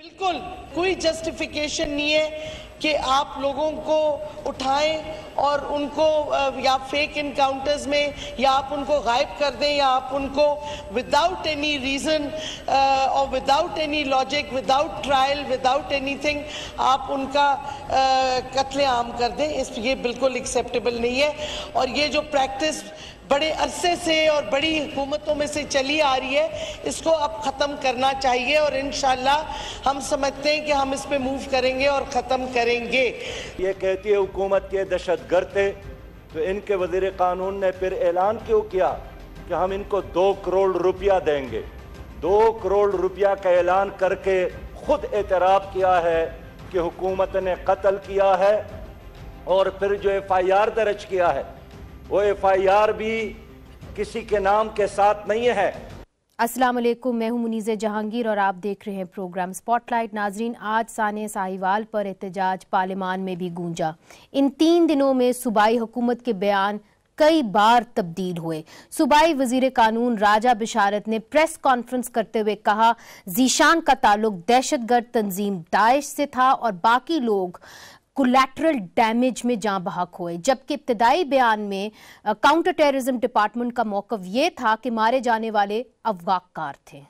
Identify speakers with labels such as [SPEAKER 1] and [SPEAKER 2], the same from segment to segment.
[SPEAKER 1] बिल्कुल कोई जस्टिफिकेशन नहीं है कि आप लोगों को उठाएं और उनको या फेक इनकाउंटर्स में या आप उनको गायब कर दें या आप उनको विदाउट एनी रीज़न और without any logic, without trial, without anything आप उनका कत्लेआम कर दें। ये बिल्कुल एक्सेप्टेबल नहीं है और ये जो प्रैक्टिस बड़े अरसे से और बड़ी हुकूमतों में से चली आ रही है, इसको अब ख़त्म करना चाहिए और इंशाल्लाह हम समझते हैं कि हम इस पे मूव करेंगे और ख़त्म करेंगे।
[SPEAKER 2] ये कहती है हुकूमत के दहशतगर्द थे, तो इनके वज़ीर कानून ने फिर ऐलान क्यों किया कि हम इनको 2 करोड़ रुपया देंगे। 2 करोड़ रुपया का ऐलान करके खुद एतराफ़ किया है कि हुकूमत ने कत्ल किया है और फिर जो FIR दर्ज किया है वो FIR भी किसी के नाम के साथ नहीं है।
[SPEAKER 3] अस्सलाम वालेकुम, मैं हूं मुनीज़े जहांगीर और आप देख रहे हैं प्रोग्राम स्पॉटलाइट। नाजरीन, आज साने साहिवाल पर एहतजाज पार्लियामान में भी गूंजा। इन 3 दिनों में सूबाई हुकूमत के बयान कई बार तब्दील हुए। सूबाई वजीर कानून राजा बिशारत ने प्रेस कॉन्फ्रेंस करते हुए कहा जीशान का ताल्लुक दहशतगर्द तंजीम दाइश से था और बाकी लोग कोलैटरल डैमेज में जां बहक हुए, जबकि इब्तदाई बयान में काउंटर टेररिज्म डिपार्टमेंट का मौक़िफ़ ये था कि मारे जाने वाले अफवाहकार थे।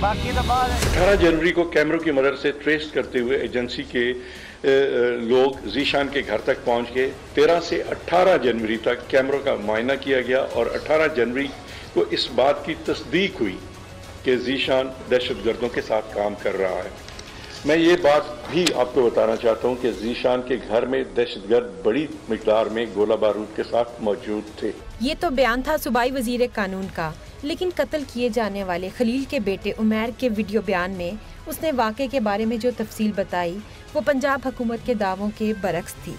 [SPEAKER 4] बाकी 18 जनवरी को कैमरों की मदद से ट्रेस करते हुए एजेंसी के लोग जीशान के घर तक पहुंच गए। 13 से 18 जनवरी तक कैमरों का मुआयना किया गया और 18 जनवरी को इस बात की तस्दीक हुई कि जीशान दहशतगर्दों के साथ काम कर रहा है। मैं ये बात भी आपको बताना चाहता हूं कि जीशान के घर में दहशतगर्द बड़ी मिकदार में गोला बारूद के साथ मौजूद थे।
[SPEAKER 5] ये तो बयान था सूबाई वजीर कानून का, लेकिन कत्ल किए जाने वाले खलील के बेटे उमैर के वीडियो बयान में उसने वाक़े के बारे में जो तफसील बताई वो पंजाब हुकूमत के दावों के बरक्स थी।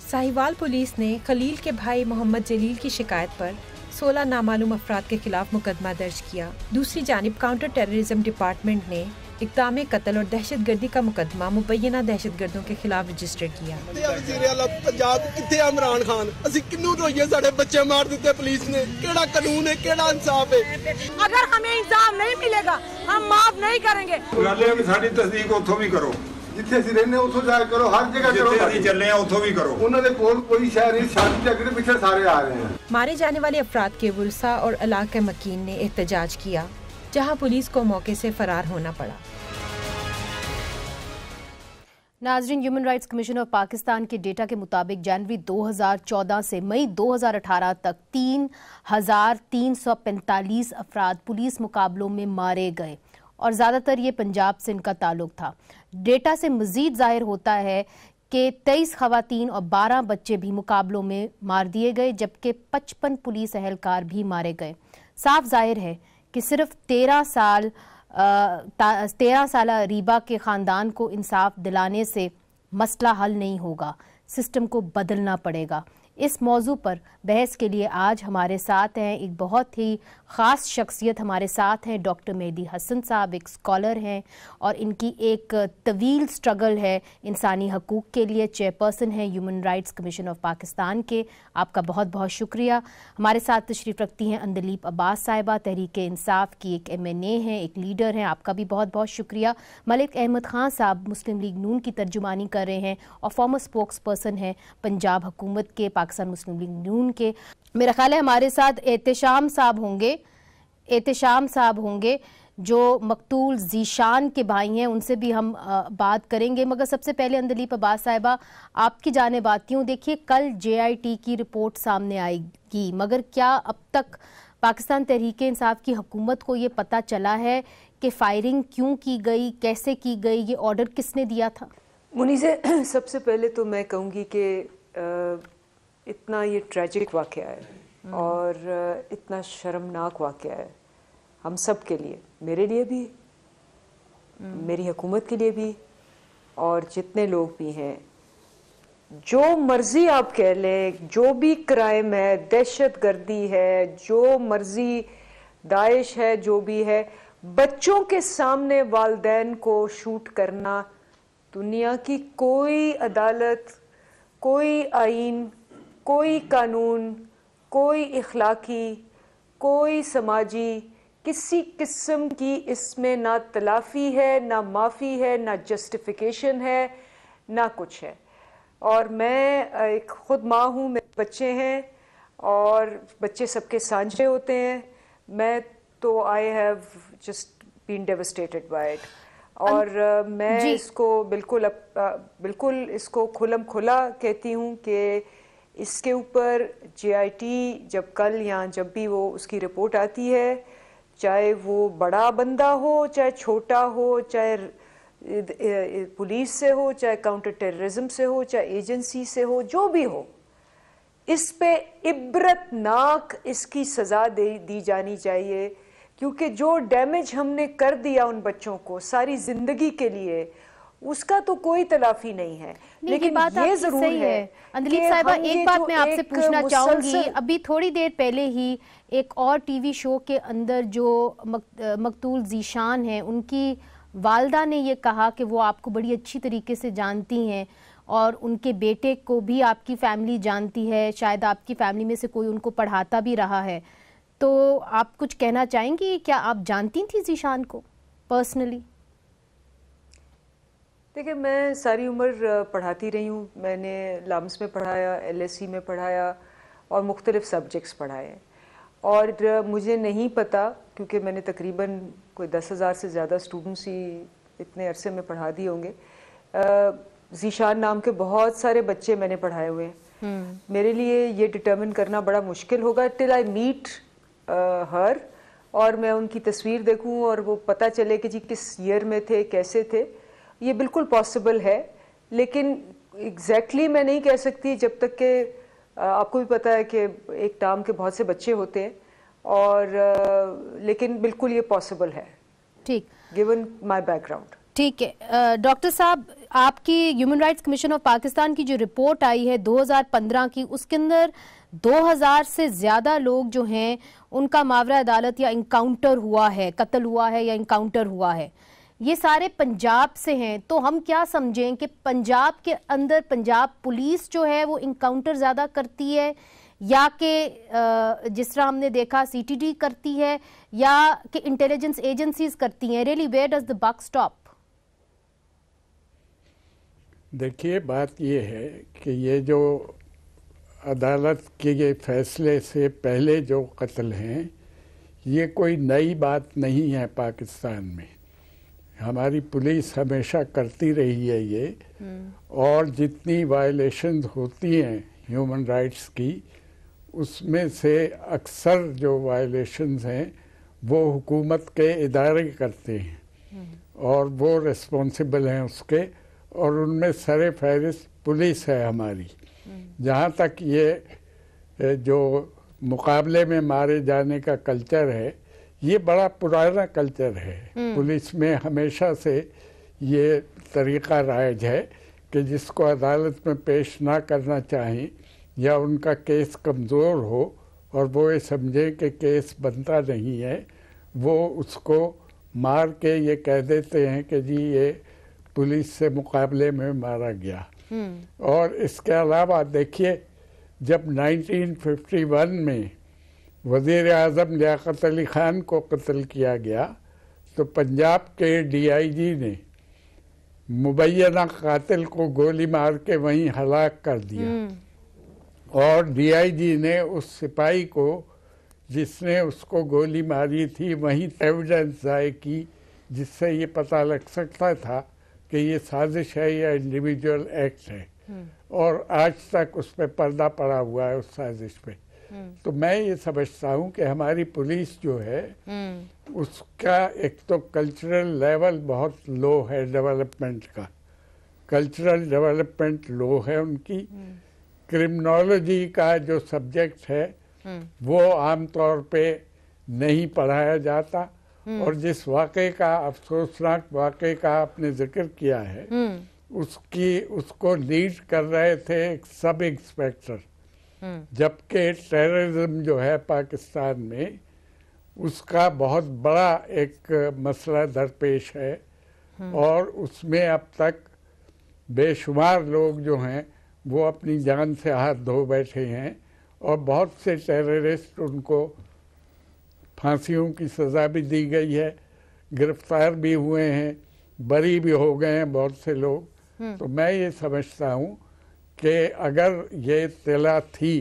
[SPEAKER 5] साहिवाल पुलिस ने खलील के भाई मोहम्मद जलील की शिकायत पर 16 नामालूम अफराद के खिलाफ मुकदमा दर्ज किया। दूसरी जानिब काउंटर टेररिज्म डिपार्टमेंट ने इक़दाम कत्ल और दहशतगर्दी का मुकदमा मुबैना दहशतगर्दों के खिलाफ रजिस्टर किया।
[SPEAKER 6] पंजाब किथे इमरान खान, असी किन्नू रोइए, साडे बच्चे मार दिते पुलिस ने। केड़ा कानून है, केड़ा इंसाफ है?
[SPEAKER 7] अगर हमें इंसाफ नहीं मिलेगा हम माफ नहीं करेंगे।
[SPEAKER 8] गल साडी तस्दीक उथों भी करो,
[SPEAKER 6] जिथे असी रहने उथों जाके करो, हर जगह करो,
[SPEAKER 8] जिथे असी चले उथों भी करो।
[SPEAKER 6] उन्हां दे कोल कोई शय नहीं, शादी के अगले पीछे सारे आ रहे हैं।
[SPEAKER 5] मारे जाने वाले अफराद के वुरसा और इलाके मकीन ने एहतजाज किया, जहां पुलिस को मौके से फरार होना पड़ा।
[SPEAKER 3] नाजरीन, human rights commission of Pakistan के डेटा के मुताबिक जनवरी 2014 से मई 2018 तक 3,345 अफराद पुलिस मुकाबलों में मारे गए और ज़्यादातर ये पंजाब से इनका ताल्लुक था। डेटा से मज़ीद ज़ाहिर होता है कि 23 ख़वातीन और 12 बच्चे भी मुकाबलों में मार दिए गए, जबकि 55 पुलिस अहलकार भी मारे गए। साफ ज़ाहिर है कि सिर्फ 13 साल रीबा के ख़ानदान को इंसाफ दिलाने से मसला हल नहीं होगा, सिस्टम को बदलना पड़ेगा। इस मौजू पर बहस के लिए आज हमारे साथ हैं एक बहुत ही ख़ास शख्सियत, हमारे साथ हैं डॉक्टर मेहदी हसन साहब, एक स्कॉलर हैं और इनकी एक तवील स्ट्रगल है इंसानी हकूक़ के लिए। चेयरपर्सन हैं human rights commission of Pakistan के, आपका बहुत बहुत शुक्रिया। हमारे साथ तशरीफ़ रखती हैं अंदलीप अब्बास साहिबा, तहरीक इंसाफ की एक MNA हैं, एक लीडर हैं, आपका भी बहुत बहुत शुक्रिया। मलिक अहमद ख़ान साहब मुस्लिम लीग नून की तर्जुमानी कर रहे हैं और फॉर्मर स्पोक्स पर्सन हैं पंजाब हुकूमत के, पाकिस्तान मुस्लिम लीग नून के। मेरा ख्याल है हमारे साथ एहतशाम साहब होंगे जो मकतूल जीशान के भाई हैं, उनसे भी हम बात करेंगे। मगर सबसे पहले अंदलीप अब्बास साहिबा, आपकी जानिब आती हूँ। देखिए, कल JIT की रिपोर्ट सामने आएगी, मगर क्या अब तक पाकिस्तान तहरीक इंसाफ की हुकूमत को ये पता चला है कि फायरिंग क्यों की गई, कैसे की गई, ये ऑर्डर किसने दिया था?
[SPEAKER 9] मुनीज़े, सबसे पहले तो मैं कहूँगी कि इतना ये ट्रेजिक वाक़या है और इतना शर्मनाक वाक़या है हम सब के लिए, मेरे लिए भी, मेरी हुकूमत के लिए भी और जितने लोग भी हैं, जो मर्जी आप कह लें, जो भी क्राइम है, दहशत गर्दी है, जो मर्जी दाइश है, जो भी है, बच्चों के सामने वालिदैन को शूट करना दुनिया की कोई अदालत, कोई आइन, कोई कानून, कोई इखलाकी, कोई समाजी, किसी किस्म की इसमें ना तलाफी है, ना माफ़ी है, ना जस्टिफिकेशन है, ना कुछ है। और मैं एक ख़ुद माँ हूँ, मेरे बच्चे हैं और बच्चे सबके सांझे होते हैं। मैं तो I have just been devastated by it. और मैं इसको बिल्कुल इसको खुलम खुला कहती हूँ कि इसके ऊपर JIT जब कल या जब भी वो उसकी रिपोर्ट आती है, चाहे वो बड़ा बंदा हो, चाहे छोटा हो, चाहे पुलिस से हो, चाहे काउंटर टेररिज्म से हो, चाहे एजेंसी से हो, जो भी हो, इस पे इबरतनाक इसकी सज़ा दी जानी चाहिए। क्योंकि जो डैमेज हमने कर दिया उन बच्चों को सारी ज़िंदगी के लिए, उसका तो कोई तलाफी नहीं है। लेकिन ये ज़रूर है
[SPEAKER 3] अंजलि साहिबा, एक बात मैं आपसे पूछना चाहूँगी। अभी थोड़ी देर पहले ही एक और TV शो के अंदर जो मकतूल ज़ीशान हैं, उनकी वालदा ने ये कहा कि वो आपको बड़ी अच्छी तरीके से जानती हैं और उनके बेटे को भी आपकी फैमिली जानती है, शायद आपकी फैमिली में से कोई उनको पढ़ाता भी रहा है। तो आप कुछ कहना चाहेंगी? क्या आप जानती थी ज़ीशान को पर्सनली?
[SPEAKER 9] देखिए, मैं सारी उम्र पढ़ाती रही हूँ। मैंने लाम्स में पढ़ाया, LSE में पढ़ाया और मुख्तलिफ सब्जेक्ट्स पढ़ाए। और मुझे नहीं पता, क्योंकि मैंने तकरीबन कोई 10,000 से ज़्यादा स्टूडेंट्स ही इतने अरसे में पढ़ा दिए होंगे। ज़ीशान नाम के बहुत सारे बच्चे मैंने पढ़ाए हुए हैं। मेरे लिए ये डिटर्मिन करना बड़ा मुश्किल होगा टिल आई मीट हर, और मैं उनकी तस्वीर देखूं और वो पता चले कि जी किस ईयर में थे, कैसे थे। ये बिल्कुल पॉसिबल है, लेकिन एग्जैक्टली मैं नहीं कह सकती जब तक कि आपको भी पता है कि एक टाम के बहुत से बच्चे होते हैं, और लेकिन बिल्कुल ये पॉसिबल है, ठीक, गिवन माय बैकग्राउंड।
[SPEAKER 3] ठीक है डॉक्टर साहब, आपकी human rights commission of Pakistan की जो रिपोर्ट आई है 2015 की, उसके अंदर 2000 से ज़्यादा लोग जो हैं उनका मावरा अदालत या इनकाउंटर हुआ है, कत्ल हुआ है या इनकाउंटर हुआ है। ये सारे पंजाब से हैं, तो हम क्या समझें कि पंजाब के अंदर पंजाब पुलिस जो है वो इनकाउंटर ज़्यादा करती है, या कि जिस तरह हमने देखा CTD करती है, या कि इंटेलिजेंस एजेंसीज करती हैं? Really where does the buck stop?
[SPEAKER 10] देखिए, बात ये है कि ये जो अदालत के ये फैसले से पहले जो कत्ल हैं, ये कोई नई बात नहीं है पाकिस्तान में। हमारी पुलिस हमेशा करती रही है ये, और जितनी वायलेशंस होती हैं ह्यूमन राइट्स की, उसमें से अक्सर जो वायलेशंस हैं वो हुकूमत के इदारे करते हैं और वो रिस्पॉन्सिबल हैं उसके, और उनमें सरे फहरिस्त पुलिस है हमारी। जहाँ तक ये जो मुकाबले में मारे जाने का कल्चर है, ये बड़ा पुराना कल्चर है। पुलिस में हमेशा से ये तरीक़ा राइज है कि जिसको अदालत में पेश ना करना चाहें या उनका केस कमज़ोर हो और वो ये समझें कि केस बनता नहीं है, वो उसको मार के ये कह देते हैं कि जी ये पुलिस से मुकाबले में मारा गया। और इसके अलावा देखिए, जब 1951 में वज़ीर आज़म लियाक़त अली ख़ान को कत्ल किया गया, तो पंजाब के DIG ने मुबैना कातिल को गोली मार के वहीं हलाक कर दिया। और DIG ने उस सिपाही को जिसने उसको गोली मारी थी वहीं एविडेंस ज़ाय की, जिससे ये पता लग सकता था कि ये साजिश है या इंडिविजुअल एक्ट है। और आज तक उस पर पर्दा पड़ा हुआ है उस साजिश पे। तो मैं ये समझता हूँ कि हमारी पुलिस जो है उसका एक तो कल्चरल लेवल बहुत लो है, डेवलपमेंट का कल्चरल डेवलपमेंट लो है उनकी। क्रिमिनोलॉजी का जो सब्जेक्ट है वो आम तौर पे नहीं पढ़ाया जाता। और जिस वाक़े का, अफसोसनाक वाक़े का आपने जिक्र किया है, उसको लीड कर रहे थे एक सब इंस्पेक्टर, जबकि टेररिज्म जो है पाकिस्तान में उसका बहुत बड़ा एक मसला दरपेश है और उसमें अब तक बेशुमार लोग जो हैं वो अपनी जान से हाथ धो बैठे हैं और बहुत से टेररिस्ट उनको फांसियों की सज़ा भी दी गई है, गिरफ्तार भी हुए हैं, बरी भी हो गए हैं बहुत से लोग। तो मैं ये समझता हूँ कि अगर ये इत्तला थी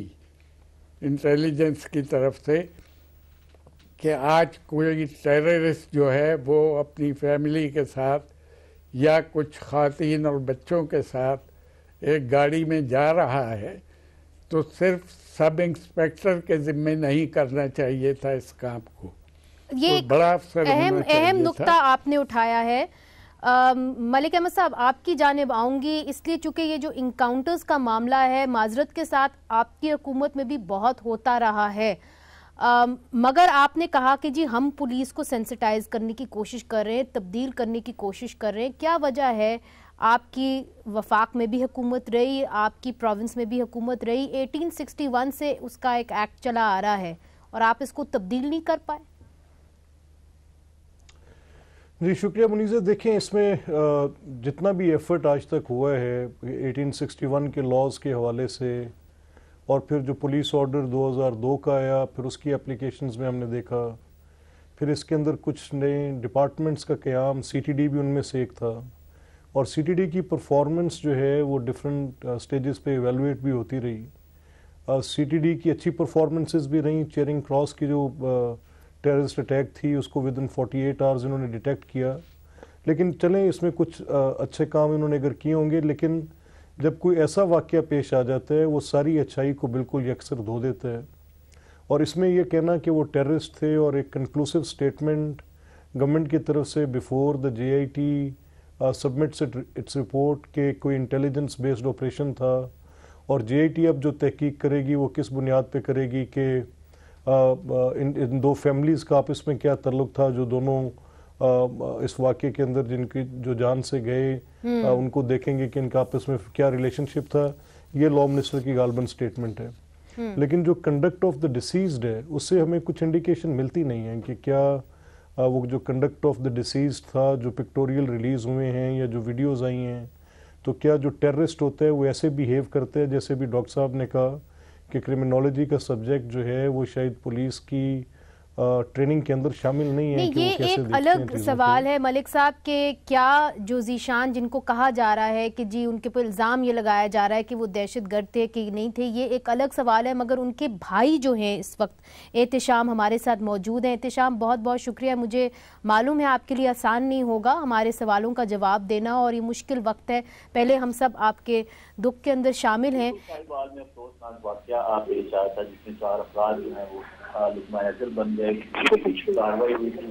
[SPEAKER 10] इंटेलिजेंस की तरफ से कि आज कोई टेररिस्ट जो है वो अपनी फैमिली के साथ या कुछ ख़वातीन और बच्चों के साथ एक गाड़ी में जा रहा है, तो सिर्फ सब इंस्पेक्टर के ज़िम्मे नहीं करना चाहिए था इस काम को।
[SPEAKER 3] ये
[SPEAKER 10] तो बड़ा
[SPEAKER 3] अहम नुक्ता आपने उठाया है। मलिक अहमद साहब, आपकी जानिब आऊंगी, इसलिए चूंकि ये जो इनकाउंटर्स का मामला है माजरत के साथ आपकी हुकूमत में भी बहुत होता रहा है, मगर आपने कहा कि जी हम पुलिस को सेंसिटाइज करने की कोशिश कर रहे हैं, तब्दील करने की कोशिश कर रहे हैं। क्या वजह है? आपकी वफाक में भी हुकूमत रही, आपकी प्रोविंस में भी हुकूमत रही, 1861 से उसका एक एक्ट चला आ रहा है और आप इसको तब्दील नहीं कर पाए।
[SPEAKER 11] जी शुक्रिया मुनीज़ा। देखें, इसमें जितना भी एफर्ट आज तक हुआ है 1861 के लॉज के हवाले से और फिर जो पुलिस ऑर्डर 2002 का आया, फिर उसकी एप्लीकेशंस में हमने देखा, फिर इसके अंदर कुछ नए डिपार्टमेंट्स का क़याम, सीटीडी भी उनमें से एक था और सीटीडी की परफॉर्मेंस जो है वो डिफरेंट स्टेजेस पे इवेलुएट भी होती रही। सीटीडी की अच्छी परफॉर्मेंसेस भी रही। चेरिंग क्रॉस की जो टेररिस्ट अटैक थी उसको विद इन 48 आवर्स इन्होंने डिटेक्ट किया। लेकिन चलें, इसमें कुछ अच्छे काम इन्होंने अगर किए होंगे, लेकिन जब कोई ऐसा वाक़या पेश आ जाता है वो सारी अच्छाई को बिल्कुल यकसर धो देता है। और इसमें यह कहना कि वो टेररिस्ट थे और एक कंक्लूसिव स्टेटमेंट गवर्नमेंट की तरफ से before the JIT submits its report के कोई इंटेलिजेंस बेस्ड ऑपरेशन था और JIT अब जो तहकीक करेगी वो किस बुनियाद पे करेगी कि इन दो फैमिलीज़ का आपस में क्या ताल्लुक था, जो दोनों इस वाक़े के अंदर जिनकी जो जान से गए उनको देखेंगे कि इनका आपस में क्या रिलेशनशिप था। ये लॉ मिनिस्टर की गालबन स्टेटमेंट है। लेकिन जो कंडक्ट ऑफ द डिसीज्ड है उससे हमें कुछ इंडिकेशन मिलती नहीं है कि क्या वो जो कंडक्ट ऑफ द डिसीज्ड था, जो पिक्टोरियल रिलीज़ हुए हैं या जो वीडियोज़ आई हैं, तो क्या जो टेररिस्ट होते हैं वो ऐसे बिहेव करते हैं जैसे भी डॉक्टर साहब ने कहा कि क्रिमिनोलॉजी का सब्जेक्ट जो है वो शायद पुलिस की ट्रेनिंग के अंदर शामिल नहीं है।
[SPEAKER 3] नहीं, ये एक अलग सवाल है मलिक साहब के क्या जो ज़ीशान जिनको कहा जा रहा है कि जी उनके ऊपर इल्ज़ाम ये लगाया जा रहा है कि वो दहशतगर्द थे कि नहीं थे, ये एक अलग सवाल है। मगर उनके भाई जो हैं इस वक्त एहतिशाम हमारे साथ मौजूद हैं। एहतिशाम, बहुत बहुत शुक्रिया। मुझे मालूम है आपके लिए आसान नहीं होगा हमारे सवालों का जवाब देना और ये मुश्किल वक्त है। पहले हम सब आपके दुख के अंदर शामिल हैं।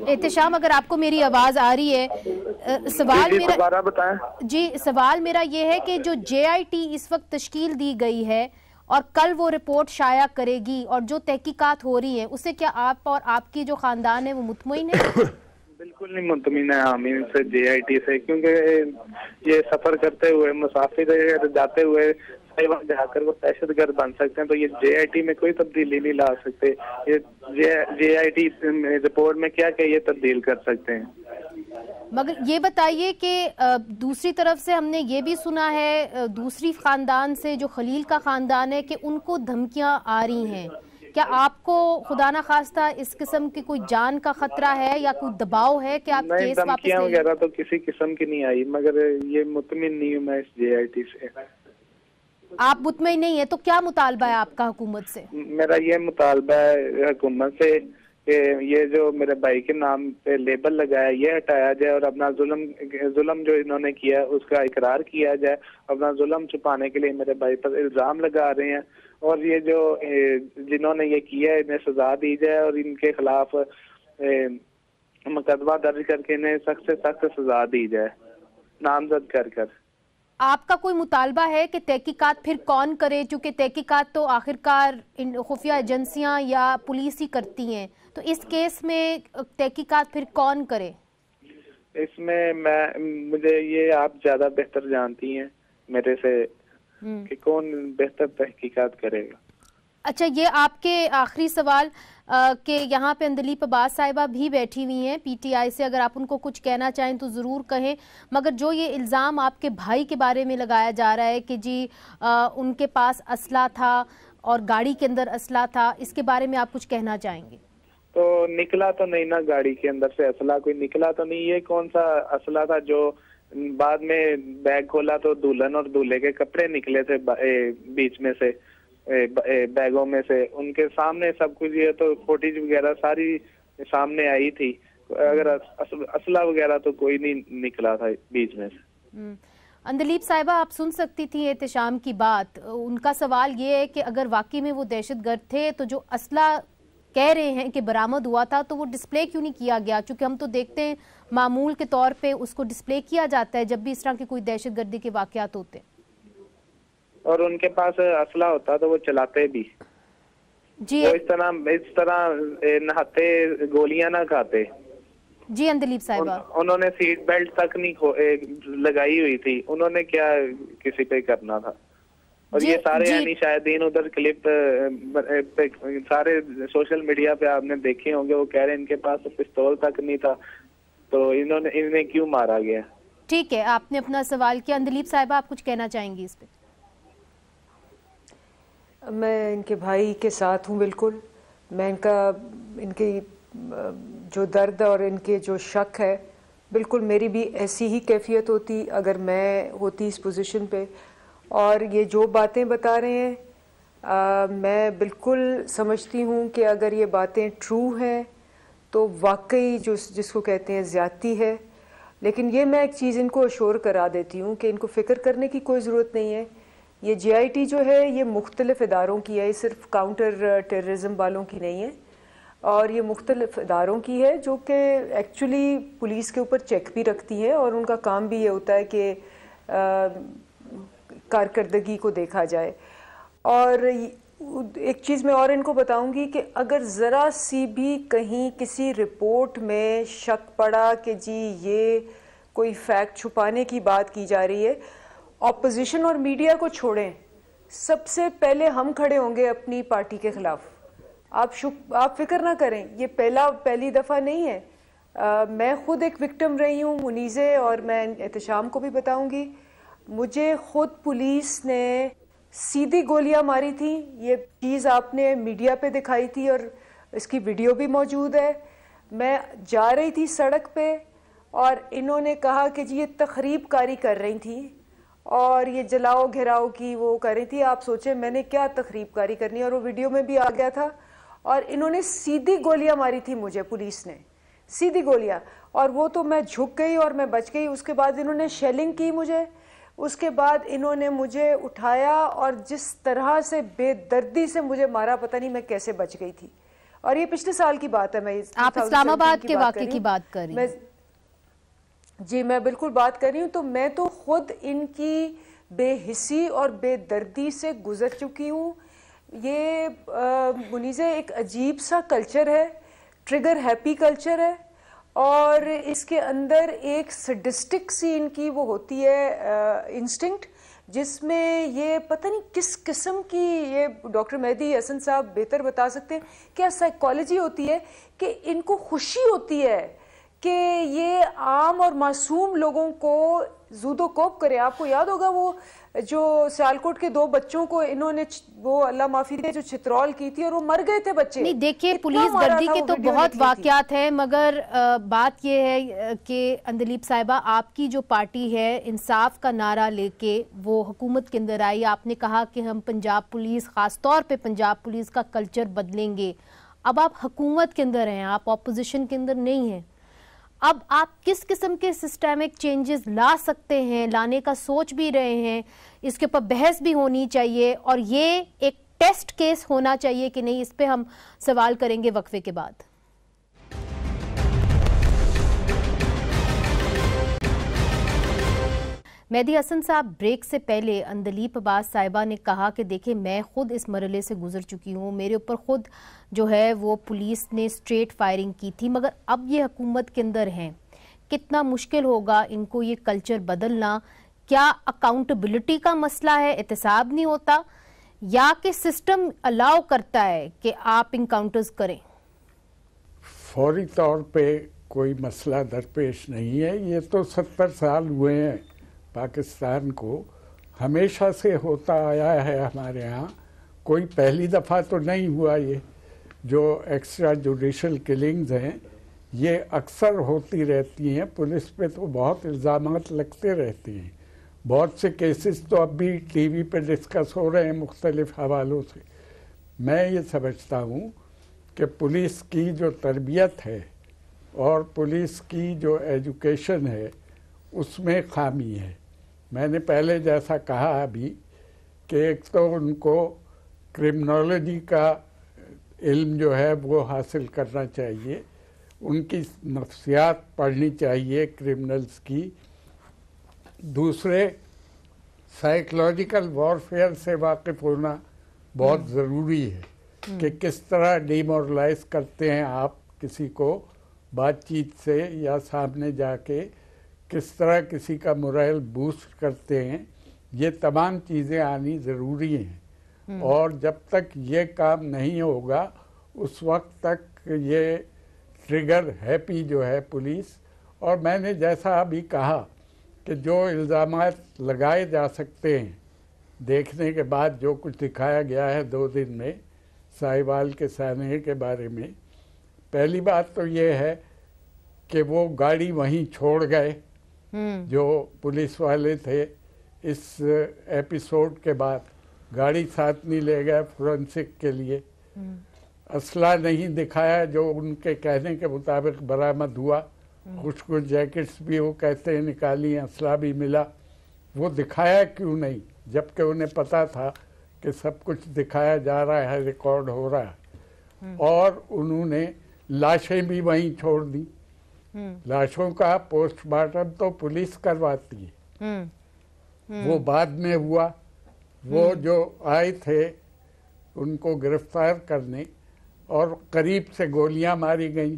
[SPEAKER 3] एहतिशाम, अगर आपको मेरी आवाज आ रही है, सवाल मेरा बताएं। जी, सवाल मेरा ये है कि जो JIT इस वक्त तश्कील दी गई है और कल वो रिपोर्ट शाया करेगी और जो तहकीकात हो रही है उससे क्या आप और आपकी जो खानदान है वो मुतमईन है?
[SPEAKER 12] बिल्कुल नहीं मुतमईन है आमीन से, JIT से, क्योंकि ये सफर करते हुए मुसाफिर जाते हुए जाकर वो दहशतगर्द बन सकते हैं, तो ये JIT में कोई तब्दीली नहीं ला सकते। ये JIT रिपोर्ट में क्या क्या ये तब्दील कर सकते हैं।
[SPEAKER 3] मगर ये बताइए कि दूसरी तरफ से हमने ये भी सुना है दूसरी खानदान से, जो खलील का खानदान है, कि उनको धमकियां आ रही हैं। क्या आपको खुदा ना खास्ता इस किस्म की कोई जान का खतरा है या कोई दबाव है कि आप केस वापस ले लें?
[SPEAKER 12] वगैरह तो किसी किस्म की नहीं आई, मगर ये मुतमिन नहीं हूँ मैं इस JIT से।
[SPEAKER 3] आप मुतमईन नहीं है तो क्या मुतालबा है आपका हुकूमत से?
[SPEAKER 12] मेरा ये मुतालबा है हुकूमत से कि ये जो मेरे भाई के नाम पे लेबल लगाया ये हटाया जाए और अपना जुल्म जो इन्होंने किया उसका इकरार किया जाए। अपना जुल्म छुपाने के लिए मेरे भाई पर इल्जाम लगा रहे हैं और ये जो जिन्होंने ये किया है इन्हें सजा दी जाए और इनके खिलाफ मुकदमा दर्ज करके इन्हें सख्त से सख्त सजा दी जाए, नामजद कर कर।
[SPEAKER 3] आपका कोई मुतालबा है कि तहकीकात फिर कौन करे? चूंकि तहकीकात तो आखिरकार खुफिया एजेंसियां या पुलिस ही करती हैं, तो इस केस में तहकीकात फिर कौन करे?
[SPEAKER 12] इसमें मुझे ये आप ज्यादा बेहतर जानती हैं मेरे से कि कौन बेहतर तहकीकात करेगा।
[SPEAKER 3] अच्छा, ये आपके आखिरी सवाल कि यहाँ पे अंदलीप अब्बास साहिबा भी बैठी हुई हैं पीटीआई से, अगर आप उनको कुछ कहना चाहें तो ज़रूर कहें, मगर जो ये इल्ज़ाम आपके भाई के बारे में लगाया जा रहा है कि जी उनके पास असला था और गाड़ी के अंदर असला था, इसके बारे में आप कुछ कहना चाहेंगे?
[SPEAKER 12] तो निकला तो नहीं ना, गाड़ी के अंदर से असला कोई निकला तो नहीं। ये कौन सा असला था जो बाद में बैग खोला तो दुल्हन और दूल्हे के कपड़े निकले थे बीच में से, बैगों में से, उनके सामने सब कुछ। ये तो फुटेज वगैरह सारी सामने आई थी, अगर असला वगैरह तो कोई नहीं निकला था बीच में से।
[SPEAKER 3] अंदलीप साहिबा, आप सुन सकती थी एहतशाम की बात। उनका सवाल ये है कि अगर वाकई में वो दहशतगर्द थे तो जो असला कह रहे हैं कि बरामद हुआ था तो वो डिस्प्ले क्यों नहीं किया गया? क्योंकि हम तो देखते हैं मामूल के तौर पे उसको डिस्प्ले किया जाता है जब भी इस तरह के कोई दहशतगर्दी के वाकयात होते हैं। और
[SPEAKER 12] उनके पास असला होता तो वो चलाते भी
[SPEAKER 3] जी,
[SPEAKER 12] वो इस तरह नहाते, गोलियां ना खाते।
[SPEAKER 3] जी अंदलीप साहिबा,
[SPEAKER 12] उन्होंने सीट बेल्ट तक नहीं लगाई हुई थी, उन्होंने क्या किसी पे करना था। और ये सारे यानी शायदीन उधर क्लिप सारे सोशल मीडिया पे आपने देखे होंगे, वो कह रहे हैं इनके पास तो पिस्तौल तक नहीं था, तो इन्हें क्यों मारा गया?
[SPEAKER 3] ठीक है, आपने अपना सवाल किया। अंदलीप साहिबा, आप कुछ कहना चाहेंगी इस पे?
[SPEAKER 9] मैं इनके भाई के साथ हूँ बिल्कुल। मैं इनकी जो दर्द और इनके जो शक है, बिल्कुल मेरी भी ऐसी ही कैफियत होती अगर मैं होती इस पोजीशन पे। और ये जो बातें बता रहे हैं मैं बिल्कुल समझती हूँ कि अगर ये बातें ट्रू हैं तो वाकई जिसको कहते हैं ज़्यादती है। लेकिन ये मैं एक चीज़ इनको अश्योर करा देती हूँ कि इनको फ़िक्र करने की कोई ज़रूरत नहीं है। ये GIT जो है ये मुख्तलिफ़ इदारों की है, ये सिर्फ काउंटर टेररिज्म वालों की नहीं है, और ये मुख्तलिफ़ इदारों की है जो कि एक्चुअली पुलिस के ऊपर चेक भी रखती है, और उनका काम भी ये होता है कि कारकर्दगी को देखा जाए। और एक चीज़ मैं और इनको बताऊंगी कि अगर ज़रा सी भी कहीं किसी रिपोर्ट में शक पड़ा कि जी ये कोई फैक्ट छुपाने की बात की जा रही है, ऑपोजिशन और मीडिया को छोड़ें, सबसे पहले हम खड़े होंगे अपनी पार्टी के खिलाफ। आप फिक्र ना करें, ये पहली दफ़ा नहीं है। मैं खुद एक विक्टिम रही हूँ मुनीज़े, और मैं एहतशाम को भी बताऊंगी। मुझे खुद पुलिस ने सीधी गोलियां मारी थी। ये चीज़ आपने मीडिया पे दिखाई थी और इसकी वीडियो भी मौजूद है। मैं जा रही थी सड़क पे और इन्होंने कहा कि जी ये तखरीब कारी कर रही थी और ये जलाओ घिराओ की वो कर रही थी। आप सोचें मैंने क्या तखरीब कारी करनी, और वो वीडियो में भी आ गया था। और इन्होंने सीधी गोलियां मारी थी मुझे, पुलिस ने सीधी गोलियां, और वो तो मैं झुक गई और मैं बच गई। उसके बाद इन्होंने शेलिंग की मुझे, उसके बाद इन्होंने मुझे उठाया और जिस तरह से बेदर्दी से मुझे मारा, पता नहीं मैं कैसे बच गई थी। और ये पिछले साल की बात है। मैं
[SPEAKER 3] आप इस्लामाबाद के वाक़े की बात कर रही हैं?
[SPEAKER 9] जी मैं बिल्कुल बात कर रही हूँ। तो मैं तो खुद इनकी बेहिसी और बेदर्दी से गुजर चुकी हूँ। ये मुनीज़े एक अजीब सा कल्चर है, ट्रिगर हैप्पी कल्चर है, और इसके अंदर एक सडिस्टिक सी इनकी वो होती है इंस्टिंक्ट, जिसमें ये पता नहीं किस किस्म की, ये डॉक्टर मेहदी हसन साहब बेहतर बता सकते हैं, क्या साइकोलॉजी होती है कि इनको खुशी होती है कि ये आम और मासूम लोगों को जूदो कोप करे। आपको याद होगा वो जो सियालकोट के 2 बच्चों को इन्होंने वो अल्लाह माफी दे जो चित्रौल की थी और वो मर गए थे बच्चे।
[SPEAKER 3] नहीं देखिए, पुलिस गर्दी के तो बहुत वाकयात हैं, मगर बात ये है कि अंदलीप साहिबा, आपकी जो पार्टी है इंसाफ का नारा लेके वो हुकूमत के अंदर आई। आपने कहा कि हम पंजाब पुलिस, खास तौर पे पंजाब पुलिस का कल्चर बदलेंगे। अब आप हुकूमत के अंदर हैं, आप ऑपोजिशन के अंदर नहीं हैं। अब आप किस किस्म के सिस्टमिक चेंजेस ला सकते हैं, लाने का सोच भी रहे हैं, इसके ऊपर बहस भी होनी चाहिए, और ये एक टेस्ट केस होना चाहिए कि नहीं, इस पे हम सवाल करेंगे वक्फे के बाद। मेहदी हसन साहब, ब्रेक से पहले अंदलीप अब्बास साहिबा ने कहा कि देखिए मैं खुद इस मरहले से गुजर चुकी हूँ, मेरे ऊपर खुद जो है वो पुलिस ने स्ट्रेट फायरिंग की थी, मगर अब ये हुकूमत के अंदर हैं, कितना मुश्किल होगा इनको ये कल्चर बदलना? क्या अकाउंटेबिलिटी का मसला है, एहतसाब नहीं होता, या कि सिस्टम अलाउ करता है कि आप इनकाउंटर्स करें?
[SPEAKER 10] फौरी तौर पे कोई मसला दरपेश नहीं है। ये तो 70 साल हुए हैं पाकिस्तान को, हमेशा से होता आया है हमारे यहाँ, कोई पहली दफ़ा तो नहीं हुआ। ये जो एक्स्ट्रा जुडिशल किलिंग्स हैं ये अक्सर होती रहती हैं। पुलिस पे तो बहुत इल्ज़ामात लगते रहते हैं, बहुत से केसेस तो अब भी टीवी पे डिस्कस हो रहे हैं मुख्तलिफ हवालों से। मैं ये समझता हूँ कि पुलिस की जो तरबियत है और पुलिस की जो एजुकेशन है उसमें खामी है। मैंने पहले जैसा कहा अभी कि एक तो उनको क्रिमिनोलॉजी का इल्म जो है वो हासिल करना चाहिए, उनकी नफ्सियात पढ़नी चाहिए क्रिमिनल्स की। दूसरे, साइकोलॉजिकल वॉरफेयर से वाकिफ़ होना बहुत ज़रूरी है कि किस तरह डिमोरलाइज करते हैं आप किसी को बातचीत से या सामने जाके, किस तरह किसी का मोरल बूस्ट करते हैं। ये तमाम चीज़ें आनी ज़रूरी हैं और जब तक ये काम नहीं होगा उस वक्त तक ये ट्रिगर हैप्पी जो है पुलिस। और मैंने जैसा अभी कहा कि जो इल्ज़ामात लगाए जा सकते हैं, देखने के बाद जो कुछ दिखाया गया है 2 दिन में साहिवाल के सानहे के बारे में, पहली बात तो ये है कि वो गाड़ी वहीं छोड़ गए जो पुलिस वाले थे। इस एपिसोड के बाद गाड़ी साथ नहीं ले गए फोरेंसिक के लिए, असला नहीं दिखाया जो उनके कहने के मुताबिक बरामद हुआ, कुछ जैकेट्स भी वो कहते हैं निकाली, असला भी मिला, वो दिखाया क्यों नहीं जबकि उन्हें पता था कि सब कुछ दिखाया जा रहा है, रिकॉर्ड हो रहा है। और उन्होंने लाशें भी वहीं छोड़ दी। लाशों का पोस्टमार्टम तो पुलिस करवाती है, वो बाद में हुआ। वो जो आए थे उनको गिरफ्तार करने और करीब से गोलियां मारी गई,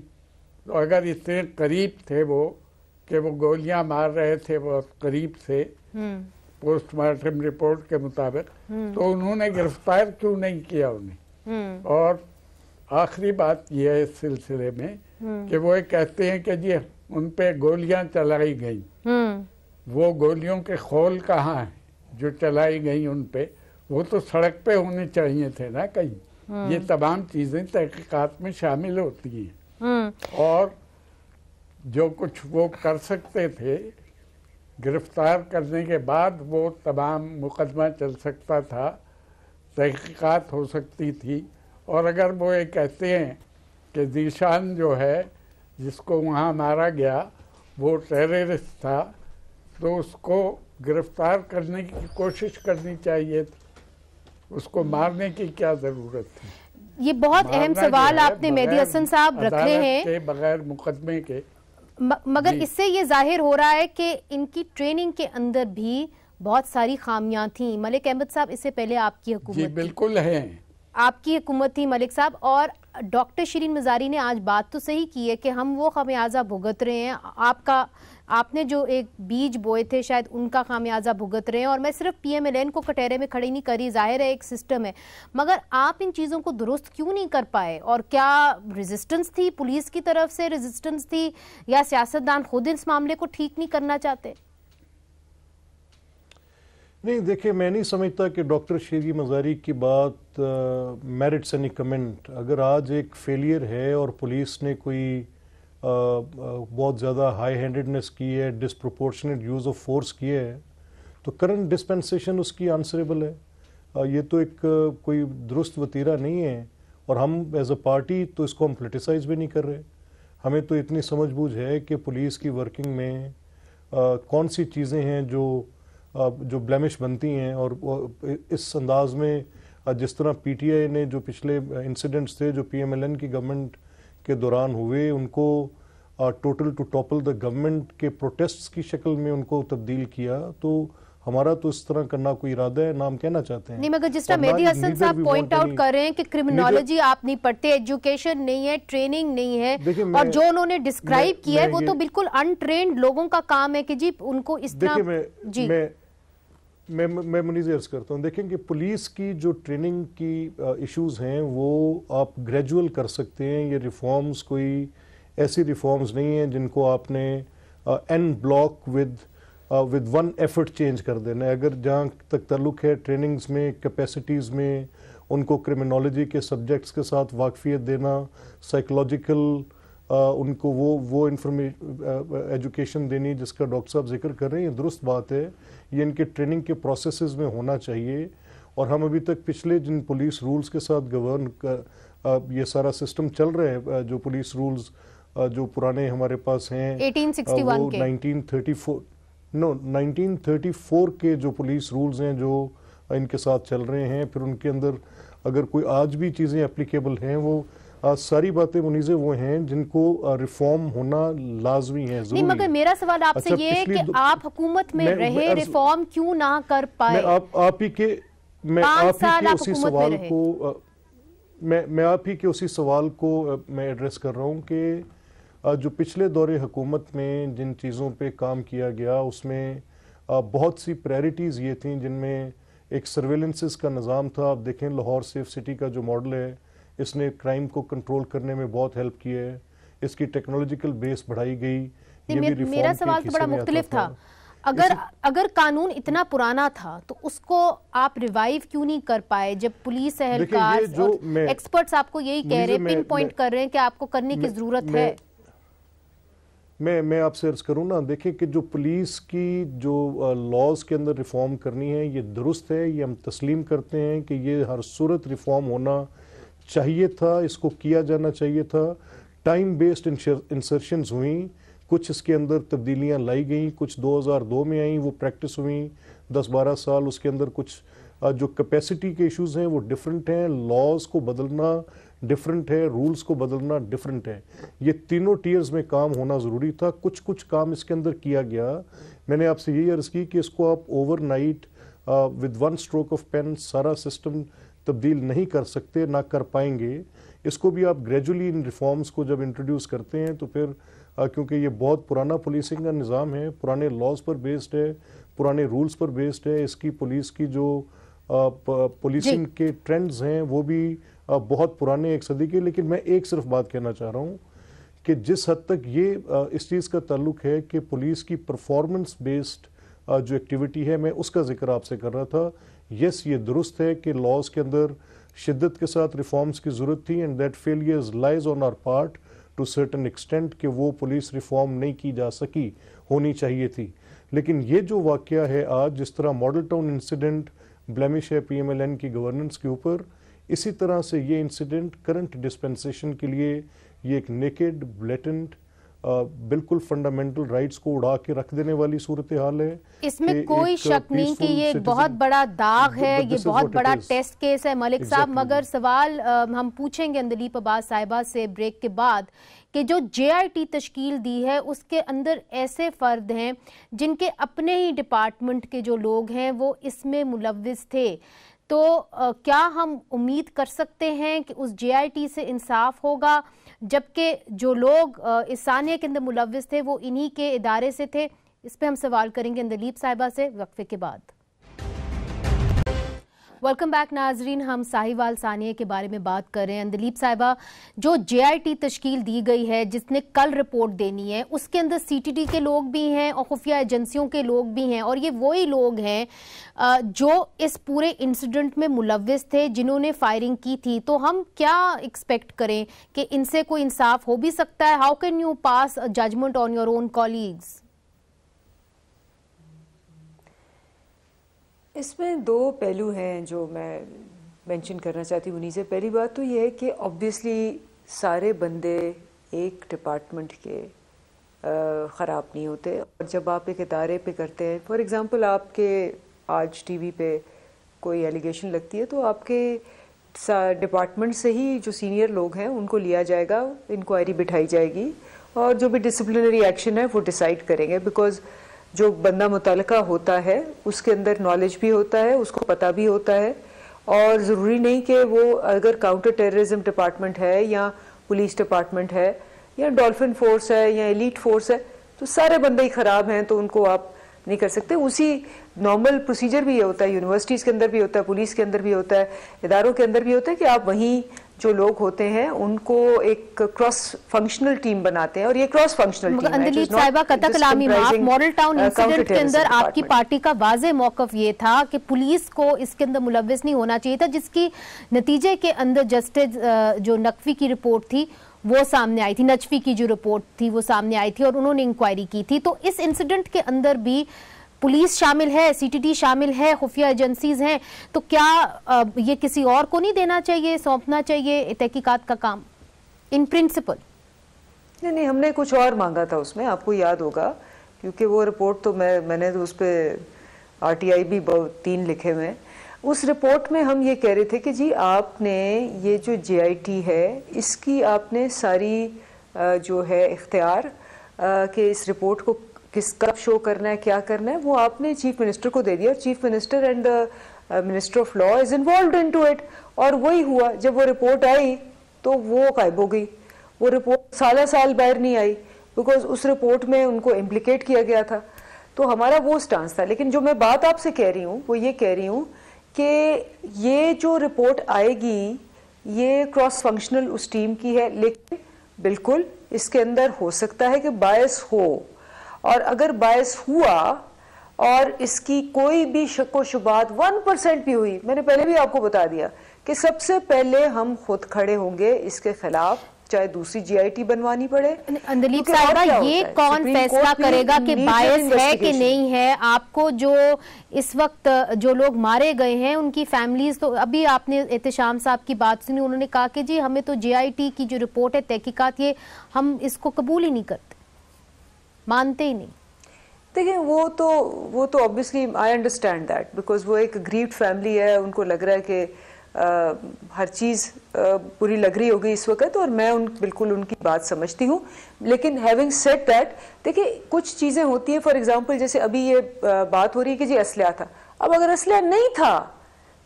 [SPEAKER 10] तो अगर इतने करीब थे वो कि वो गोलियां मार रहे थे बहुत करीब से पोस्टमार्टम रिपोर्ट के मुताबिक, तो उन्होंने गिरफ्तार क्यों नहीं किया उन्हें? और आखिरी बात यह है इस सिलसिले में कि वो कहते हैं कि जी उन पे गोलियां चलाई गई, वो गोलियों के खोल कहाँ हैं जो चलाई गई उन पे? वो तो सड़क पे होने चाहिए थे ना कहीं। ये तमाम चीज़ें तहकीकात में शामिल होती हैं और जो कुछ वो कर सकते थे गिरफ्तार करने के बाद वो तमाम मुकदमा चल सकता था, तहकीकात हो सकती थी। और अगर वो ये कहते हैं कि ज़ीशान जो है जिसको वहाँ मारा गया वो टेररिस्ट था, तो उसको गिरफ्तार करने की कोशिश करनी चाहिए थी, उसको मारने की क्या ज़रूरत थी?
[SPEAKER 3] ये बहुत अहम सवाल आपने मेहदी हसन साहब रखे हैं,
[SPEAKER 10] बगैर मुकदमे के।
[SPEAKER 3] मगर इससे ये जाहिर हो रहा है कि इनकी ट्रेनिंग के अंदर भी बहुत सारी खामियां थी। मलिक अहमद साहब, इससे पहले आपकी हुकूमत
[SPEAKER 10] बिल्कुल है,
[SPEAKER 3] आपकी हुकूमत थी मलिक साहब, और डॉक्टर शिरीन मज़ारी ने आज बात तो सही की है कि हम वो खामियाजा भुगत रहे हैं। आपने जो एक बीज बोए थे शायद उनका खामियाजा भुगत रहे हैं। और मैं सिर्फ PMLN को कटहरे में खड़ी नहीं करी, जाहिर है एक सिस्टम है, मगर आप इन चीज़ों को दुरुस्त क्यों नहीं कर पाए? और क्या रेजिस्टेंस थी, पुलिस की तरफ से रेजिस्टेंस थी, या सियासतदान खुद इस मामले को ठीक नहीं करना चाहते?
[SPEAKER 11] नहीं, देखिए, मैं नहीं समझता कि डॉक्टर शिरीन मज़ारी की बात मेरिट्स एनी कमेंट। अगर आज एक फेलियर है और पुलिस ने कोई बहुत ज़्यादा हाई हैंडेडनेस की है, डिसप्रोपोर्शनेट यूज़ ऑफ फोर्स किया है, तो करंट डिस्पेंसेशन उसकी आंसरेबल है। ये तो एक कोई दुरुस्त वतीरा नहीं है और हम एज अ पार्टी तो इसको हम पोलिटिसाइज भी नहीं कर रहे। हमें तो इतनी समझ बूझ है कि पुलिस की वर्किंग में कौन सी चीज़ें हैं जो ब्लेमिश बनती हैं, और इस अंदाज में जिस तरह PTI ने जो पिछले इंसिडेंट्स थे जो PMLN की गवर्नमेंट के दौरान हुए, उनको total two topple the government के प्रोटेस्ट्स की शक्ल में उनको तब्दील किया, तो हमारा तो इस तरह करना कोई इरादा है ना हम कहना चाहते हैं।
[SPEAKER 3] नहीं, मगर जिस तरह मेहदी हसन साहब पॉइंट आउट कर रहे हैं कि क्रिमिनोलॉजी आप नहीं पढ़ते, एजुकेशन नहीं है, ट्रेनिंग नहीं है, और जो उन्होंने डिस्क्राइब किया है वो तो बिल्कुल अनट्रेन्ड लोगों का काम है कि जी उनको इस तरह। जी
[SPEAKER 11] मैं मुनीज़ अर्ज करता हूँ, देखें कि पुलिस की जो ट्रेनिंग की इश्यूज हैं वो आप ग्रेजुअल कर सकते हैं। ये रिफॉर्म्स कोई ऐसी रिफॉर्म्स नहीं हैं जिनको आपने en bloc with one effort change कर देना है। अगर जहाँ तक ताल्लुक है ट्रेनिंग्स में, कैपेसिटीज़ में, उनको क्रिमिनोलॉजी के सब्जेक्ट्स के साथ वाकफियत देना, साइकोलॉजिकल उनको वो एजुकेशन देनी जिसका डॉक्टर साहब जिक्र कर रहे हैं, ये दुरुस्त बात है। ये इनके ट्रेनिंग के प्रोसेसेस में होना चाहिए। और हम अभी तक पिछले जिन पुलिस रूल्स के साथ गवर्न ये सारा सिस्टम चल रहा है, जो पुलिस रूल्स जो पुराने हमारे पास हैं
[SPEAKER 3] 1861 के
[SPEAKER 11] 1934 के जो पुलिस रूल्स हैं जो इनके साथ चल रहे हैं, फिर उनके अंदर अगर कोई आज भी चीज़ें एप्लीकेबल हैं वो सारी बातें मुनीज़े वो हैं जिनको रिफॉर्म होना लाजमी है,
[SPEAKER 3] नहीं, मगर मेरा सवाल आपसे ये है कि आप हुकूमत में रहे, रिफॉर्म क्यों ना कर पाए?
[SPEAKER 11] आप ही के उसी सवाल को मैं एड्रेस कर रहा हूँ कि जो पिछले दौरे हुकूमत में जिन चीज़ों पे काम किया गया उसमें बहुत सी प्रायोरिटीज़ ये थी जिनमें एक सर्वेलेंसेस का निज़ाम था। आप देखें लाहौर सेफ सिटी का जो मॉडल है, इसने क्राइम को कंट्रोल करने में बहुत हेल्प की है, इसकी टेक्नोलॉजिकल बेस बढ़ाई गई।
[SPEAKER 3] मेरा सवाल तो बड़ा मुख्तलिफ था। अगर कानून इतना पुराना था तो उसको आप रिवाइव क्यों नहीं कर पाए, जब पुलिस एहलकार एक्सपर्ट्स आपको यही कह रहे हैं, पिन पॉइंट कर रहे हैं कि आपको करने की जरूरत है?
[SPEAKER 11] मैं आपसे अर्ज करूँ ना, देखें कि जो पुलिस की जो लॉज के अंदर रिफॉर्म करनी है ये दुरुस्त है, ये हम तस्लीम करते हैं कि ये हर सूरत रिफॉर्म होना चाहिए था, इसको किया जाना चाहिए था। टाइम बेस्ड इंसर्शंस हुई, कुछ इसके अंदर तब्दीलियां लाई गई, कुछ 2002 में आई, वो प्रैक्टिस हुई 10-12 साल। उसके अंदर कुछ जो कैपेसिटी के इश्यूज हैं वो डिफरेंट हैं, लॉज को बदलना डिफरेंट है, रूल्स को बदलना डिफरेंट है। ये तीनों टीयर्स में काम होना ज़रूरी था। कुछ काम इसके अंदर किया गया। मैंने आपसे यही अर्ज़ की कि इसको आप overnight with one stroke of pen सारा सिस्टम तब्दील नहीं कर सकते, ना कर पाएंगे। इसको भी आप ग्रेजुअली इन रिफॉर्म्स को जब इंट्रोड्यूस करते हैं तो फिर क्योंकि ये बहुत पुराना पुलिसिंग का निज़ाम है, पुराने लॉज पर बेस्ड है, पुराने रूल्स पर बेस्ड है, इसकी पुलिस की जो पुलिसिंग के ट्रेंड्स हैं वो भी बहुत पुराने, एक सदी के। लेकिन मैं एक सिर्फ बात कहना चाह रहा हूँ कि जिस हद तक ये इस चीज़ का ताल्लुक है कि पुलिस की परफॉर्मेंस बेस्ड जो एक्टिविटी है, मैं उसका जिक्र आपसे कर रहा था। यस, ये दुरुस्त है कि लॉज के अंदर शिद्दत के साथ रिफॉर्म्स की ज़रूरत थी, and that failures lies on our part to certain extent कि वो पुलिस रिफॉर्म नहीं की जा सकी, होनी चाहिए थी। लेकिन ये जो वाक़या है आज, जिस तरह मॉडल टाउन इंसिडेंट ब्लेमिश है PMLN की गवर्नेंस के ऊपर, इसी तरह से ये इंसिडेंट करंट डिस्पेंसेशन के लिए ये एक नेकेड ब्लेटेंट बिल्कुल फंडामेंटल राइट्स को उड़ा के रख देने वाली सूरत हाल है।
[SPEAKER 3] इसमें कोई शक नहीं कि ये एक बहुत बड़ा दाग है, ये बहुत बड़ा टेस्ट केस है मलिक साहब। मगर सवाल हम पूछेंगे अंदलीप अब्बास साहिबा से ब्रेक के बाद कि जो JIT तश्कील दी है उसके अंदर ऐसे फर्द हैं जिनके अपने ही डिपार्टमेंट के जो लोग हैं वो इसमें मुलव्विस थे, तो क्या हम उम्मीद कर सकते हैं कि उस JIT से इंसाफ होगा, जबकि जो लोग इस सानिया के अंदर मुलव्विस थे वो इन्हीं के इदारे से थे? इस पे हम सवाल करेंगे अंदलीप साहिबा से वक्फे के बाद। वेलकम बैक नाजरीन, हम साहिवाल सानिया के बारे में बात कर रहे हैं। अंदलीप साहिबा, जो JIT तश्कील दी गई है जिसने कल रिपोर्ट देनी है, उसके अंदर CTD के लोग भी हैं और खुफिया एजेंसियों के लोग भी हैं, और ये वही लोग हैं जो इस पूरे इंसिडेंट में मुलव्विस थे, जिन्होंने फायरिंग की थी। तो हम क्या एक्सपेक्ट करें कि इनसे कोई इंसाफ हो भी सकता है? How can you pass a judgement on your own colleagues?
[SPEAKER 9] इसमें दो पहलू हैं जो मैं मेंशन करना चाहती हूँ उन्हीं से। पहली बात तो ये है कि ऑब्वियसली सारे बंदे एक डिपार्टमेंट के ख़राब नहीं होते, और जब आप एक इदारे पे करते हैं, फॉर एग्ज़ाम्पल आपके आज TV पे कोई एलिगेशन लगती है तो आपके डिपार्टमेंट से ही जो सीनियर लोग हैं उनको लिया जाएगा, इंक्वायरी बिठाई जाएगी और जो भी डिसिप्लिनरी एक्शन है वो डिसाइड करेंगे। बिकॉज जो बंदा मुतलका होता है उसके अंदर नॉलेज भी होता है, उसको पता भी होता है, और ज़रूरी नहीं कि वो अगर काउंटर टेररिज्म डिपार्टमेंट है या पुलिस डिपार्टमेंट है या डॉल्फिन फोर्स है या एलीट फोर्स है तो सारे बंदे ही ख़राब हैं तो उनको आप नहीं कर सकते। उसी नॉर्मल प्रोसीजर भी ये होता है, यूनिवर्सिटीज़ के अंदर भी होता है, पुलिस के अंदर भी होता है, इदारों के अंदर भी होता है कि आप वहीं जो लोग होते हैं उनको एक क्रॉस फंक्शनल टीम बनाते हैं, और ये क्रॉस फंक्शनल टीम है।
[SPEAKER 3] अंदलीब साहिबा, कतई कलामी माफ, मॉडल टाउन इंसिडेंट के अंदर आपकी पार्टी का वाज़े मौक़िफ़ ये था कि पुलिस को इसके अंदर मुलव्वस नहीं होना चाहिए था, जिसकी नतीजे के अंदर जस्टिस जो नकवी की रिपोर्ट थी वो सामने आई थी, नजफी की जो रिपोर्ट थी वो सामने आई थी और उन्होंने इंक्वायरी की थी। तो इस इंसिडेंट के अंदर भी पुलिस शामिल है, सीटीटी शामिल है, खुफिया एजेंसीज हैं, तो क्या ये किसी और को नहीं देना चाहिए, सौंपना चाहिए तहकीकात का काम इन प्रिंसिपल?
[SPEAKER 9] नहीं, हमने कुछ और मांगा था उसमें, आपको याद होगा, क्योंकि वो रिपोर्ट तो मैंने तो उस पर RTI भी 3 लिखे हुए हैं। उस रिपोर्ट में हम ये कह रहे थे कि जी आपने ये जो JIT है इसकी आपने सारी जो है इख्तियार कि इस रिपोर्ट को किस कब शो करना है, क्या करना है, वो आपने चीफ मिनिस्टर को दे दिया। Chief minister and minister of law is involved into it, और वही हुआ। जब वो रिपोर्ट आई तो वो गायब हो गई, वो रिपोर्ट साल बाहर नहीं आई, बिकॉज उस रिपोर्ट में उनको इम्प्लिकेट किया गया था। तो हमारा वो स्टांस था। लेकिन जो मैं बात आपसे कह रही हूँ वो ये कह रही हूँ कि ये जो रिपोर्ट आएगी ये क्रॉस फंक्शनल उस टीम की है, लेकिन बिल्कुल इसके अंदर हो सकता है कि बायस हो, और अगर बायस हुआ और इसकी कोई भी शक व शुबात 1% भी हुई, मैंने पहले भी आपको बता दिया कि सबसे पहले हम खुद खड़े होंगे इसके खिलाफ, चाहे दूसरी JIT बनवानी पड़े।
[SPEAKER 3] अंदलीब साहिबा, ये कौन फैसला करेगा कि बायस है कि नहीं है? आपको जो इस वक्त जो लोग मारे गए हैं उनकी फैमिलीज, तो अभी आपने एहतशाम साहब की बात सुनी, उन्होंने कहा कि जी हमें तो JIT की जो रिपोर्ट है तहकीकात, ये हम इसको कबूल ही नहीं करते, मानते ही नहीं।
[SPEAKER 9] देखिए वो तो obviously I understand that, because वो एक ग्रीव्ड फैमिली है, उनको लग रहा है कि हर चीज़ बुरी लग रही होगी इस वक्त, और मैं बिल्कुल उनकी बात समझती हूँ। लेकिन हैविंग सेड दैट, देखिए कुछ चीज़ें होती हैं, फॉर एग्जांपल जैसे अभी ये बात हो रही है कि जी असलहा था। अब अगर असलहा नहीं था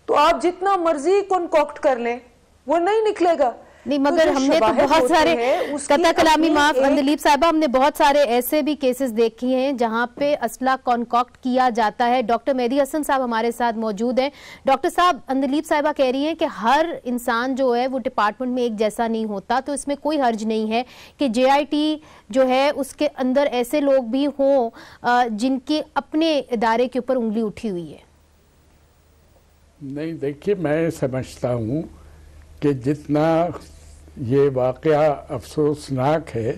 [SPEAKER 9] तो आप जितना मर्जी कॉन्कॉक्ट कर लें वो नहीं निकलेगा।
[SPEAKER 3] नहीं, मगर हमने तो बहुत सारे, कतई कलामी माफ अंदलीब साहिबा, हमने बहुत सारे ऐसे भी केसेस देखे हैं जहां पे असला कॉन्कॉक्ट किया जाता है। डॉक्टर मेहदी हसन साहब हमारे साथ मौजूद हैं। डॉक्टर साहब, अंदलीब साहिबा कह रही हैं कि हर इंसान जो है वो डिपार्टमेंट में एक जैसा नहीं होता, तो इसमें कोई हर्ज नहीं है कि JIT जो है उसके अंदर ऐसे लोग भी हों जिनके अपने इदारे के ऊपर उंगली उठी हुई है।
[SPEAKER 10] नहीं, देखिए मैं समझता हूँ कि जितना ये वाक़या अफसोसनाक है,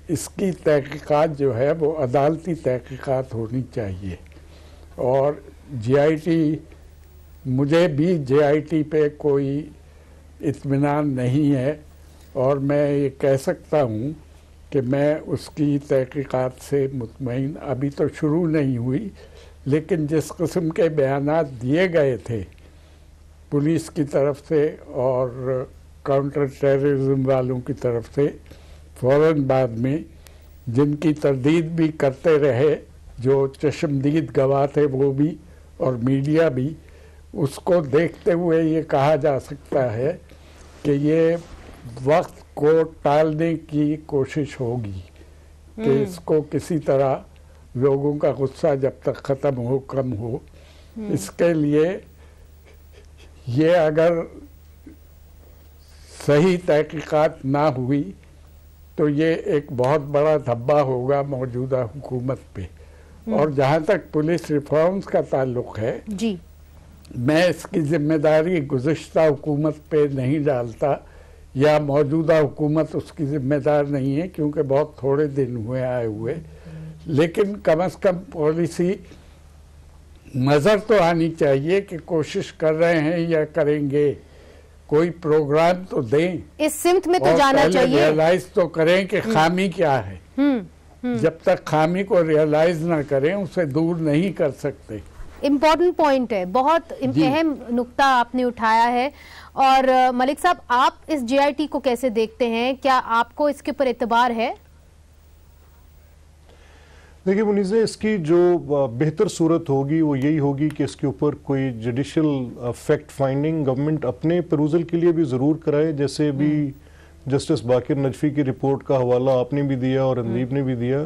[SPEAKER 10] इसकी तहकीकात जो है वो अदालती तहकीकात होनी चाहिए। और JIT, मुझे भी JIT पे कोई इत्मीनान नहीं है, और मैं ये कह सकता हूँ कि मैं उसकी तहकीकात से मुतमईन, अभी तो शुरू नहीं हुई, लेकिन जिस किस्म के बयानात दिए गए थे पुलिस की तरफ से और काउंटर टेररिज्म वालों की तरफ से फ़ौरन बाद में, जिनकी तरदीद भी करते रहे जो चश्मदीद गवाह थे वो भी और मीडिया भी, उसको देखते हुए ये कहा जा सकता है कि ये वक्त को टालने की कोशिश होगी कि इसको किसी तरह लोगों का गुस्सा जब तक ख़त्म हो, कम हो। इसके लिए ये अगर सही तहकीकात ना हुई तो ये एक बहुत बड़ा धब्बा होगा मौजूदा हुकूमत पे। और जहाँ तक पुलिस रिफॉर्म्स का ताल्लुक है
[SPEAKER 3] जी, मैं
[SPEAKER 10] इसकी जिम्मेदारी गुज़िश्ता हुकूमत पे नहीं डालता, या मौजूदा हुकूमत उसकी जिम्मेदार नहीं है क्योंकि बहुत थोड़े दिन हुए आए हुए, लेकिन कम से कम पॉलिसी नज़र तो आनी चाहिए कि कोशिश कर रहे हैं या करेंगे, कोई प्रोग्राम तो दें,
[SPEAKER 3] इस सिमत में तो जाना चाहिए,
[SPEAKER 10] रियलाइज तो करें कि खामी क्या है। जब तक खामी को रियलाइज ना करें उसे दूर नहीं कर सकते।
[SPEAKER 3] इम्पोर्टेंट पॉइंट है, बहुत अहम नुक्ता आपने उठाया है। और मलिक साहब, आप इस JIT को कैसे देखते हैं? क्या आपको इसके ऊपर एतबार है?
[SPEAKER 11] देखिए मुनीज़े, इसकी जो बेहतर सूरत होगी वो यही होगी कि इसके ऊपर कोई जुडिशल फैक्ट फाइंडिंग गवर्नमेंट अपने परूजल के लिए भी ज़रूर कराए, जैसे भी जस्टिस बाकिर नजफी की रिपोर्ट का हवाला आपने भी दिया और रणदीप ने भी दिया,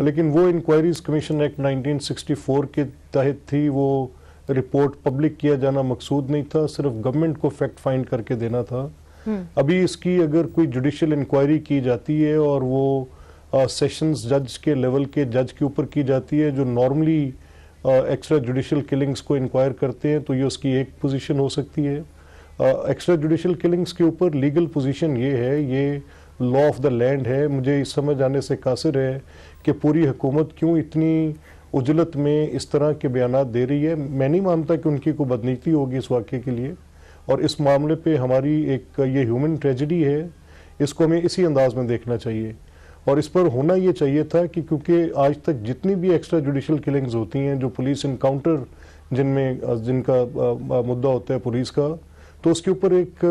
[SPEAKER 11] लेकिन वो इंक्वायरीज कमीशन एक्ट 1964 के तहत थी। वो रिपोर्ट पब्लिक किया जाना मकसूद नहीं था, सिर्फ गवर्नमेंट को फैक्ट फाइंड करके देना था। अभी इसकी अगर कोई जुडिशियल इंक्वायरी की जाती है और वो सेशंस जज के लेवल के जज के ऊपर की जाती है, जो नॉर्मली एक्स्ट्रा जुडिशियल किलिंग्स को इंक्वायर करते हैं, तो ये उसकी एक पोजीशन हो सकती है। एक्स्ट्रा जुडिशियल किलिंग्स के ऊपर लीगल पोजीशन ये है, ये लॉ ऑफ द लैंड है। मुझे इस समझ आने से कासिर है कि पूरी हुकूमत क्यों इतनी उजलत में इस तरह के बयानात दे रही है। मैं नहीं मानता कि उनकी कोई बदनीति होगी इस वाक़े के लिए, और इस मामले पे हमारी एक ये ह्यूमन ट्रेजेडी है, इसको हमें इसी अंदाज में देखना चाहिए। और इस पर होना ये चाहिए था कि क्योंकि आज तक जितनी भी एक्स्ट्रा जुडिशियल किलिंग्स होती हैं, जो पुलिस इनकाउंटर जिनका मुद्दा होता है पुलिस का, तो उसके ऊपर एक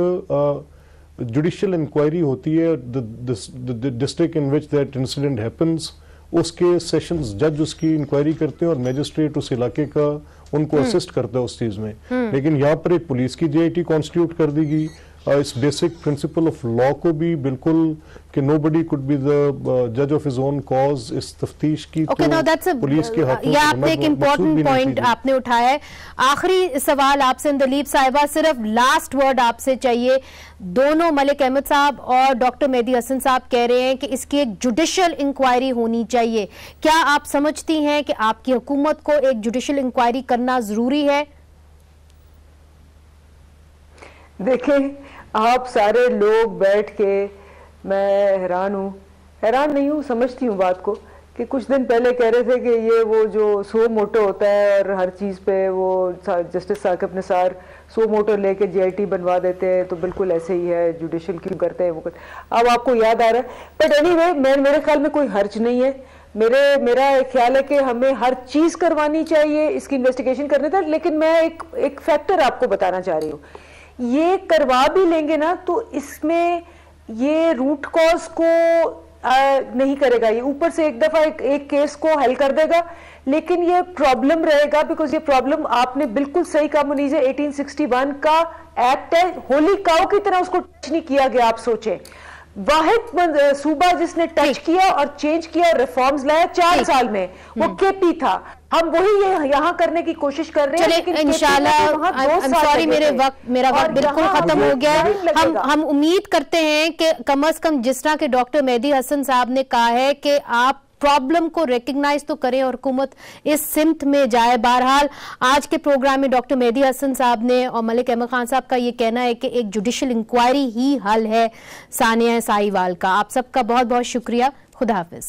[SPEAKER 11] जुडिशियल इंक्वायरी होती है, the district in which that incident happens, उसके सेशंस जज उसकी इंक्वायरी करते हैं और मैजिस्ट्रेट उस इलाके का उनको असिस्ट करता है उस चीज में। लेकिन यहाँ पर एक पुलिस की जेआईटी कॉन्स्टिट्यूट कर देगी। इस बेसिक प्रिंसिपल ऑफ लॉ को भी बिल्कुल कि नोबडी कुड बी द जज ऑफ हिज ओन कॉज, इस तफ्तीश की
[SPEAKER 3] तो पुलिस के हाथों ये आपने एक इम्पोर्टेंट पॉइंट आपने उठाया है। आखिरी सवाल आपसे दलीप साहिबा, सिर्फ लास्ट वर्ड आपसे चाहिए। दोनों मलिक अहमद साहब और डॉक्टर मेहदी हसन साहब कह रहे हैं कि इसकी एक जुडिशियल इंक्वायरी होनी चाहिए। क्या आप समझती हैं कि आपकी हुकूमत को एक जुडिशियल इंक्वायरी करना जरूरी है?
[SPEAKER 9] देखें, आप सारे लोग बैठ के, मैं हैरान नहीं हूँ, समझती हूँ बात को, कि कुछ दिन पहले कह रहे थे कि ये वो जो सो मोटो होता है और हर चीज़ पे वो जस्टिस साकिब निसार सो मोटो लेके जेआईटी बनवा देते हैं, तो बिल्कुल ऐसे ही है, जुडिशियल क्यों करते हैं वो। अब आपको याद आ रहा है, बट एनीवे मेरे ख्याल में कोई हर्ज नहीं है। मेरा ख्याल है कि हमें हर चीज़ करवानी चाहिए, इसकी इन्वेस्टिगेशन करने था। लेकिन मैं एक फैक्टर आपको बताना चाह रही हूँ, ये करवा भी लेंगे ना तो इसमें ये रूट कॉज को नहीं करेगा, ये ऊपर से एक दफा एक केस को हल कर देगा, लेकिन ये प्रॉब्लम रहेगा। बिकॉज ये प्रॉब्लम, आपने बिल्कुल सही कहा मुनीज़, 1861 का एक्ट है, होली काऊ की तरह उसको टच नहीं किया गया। आप सोचें, वाहिद सूबा जिसने टच किया और चेंज किया, रिफॉर्म्स लाया 4 साल में, वो केपी था। हम वही यहाँ करने की कोशिश कर रहे हैं, लेकिन इंशाल्लाह,
[SPEAKER 3] सॉरी मेरा वक्त बिल्कुल खत्म हो गया है। हम उम्मीद करते हैं कि कम से कम जिस तरह के डॉक्टर मेहदी हसन साहब ने कहा है कि आप प्रॉब्लम को रिकग्नाइज तो करें और हुकूमत इस सिमत में जाए। बहरहाल आज के प्रोग्राम में डॉक्टर मेहदी हसन साहब ने और मलिक अहमद खान साहब का ये कहना है कि एक जुडिशियल इंक्वायरी ही हल है सानिया साहिवाल का। आप सबका बहुत बहुत शुक्रिया। खुदा हाफिज।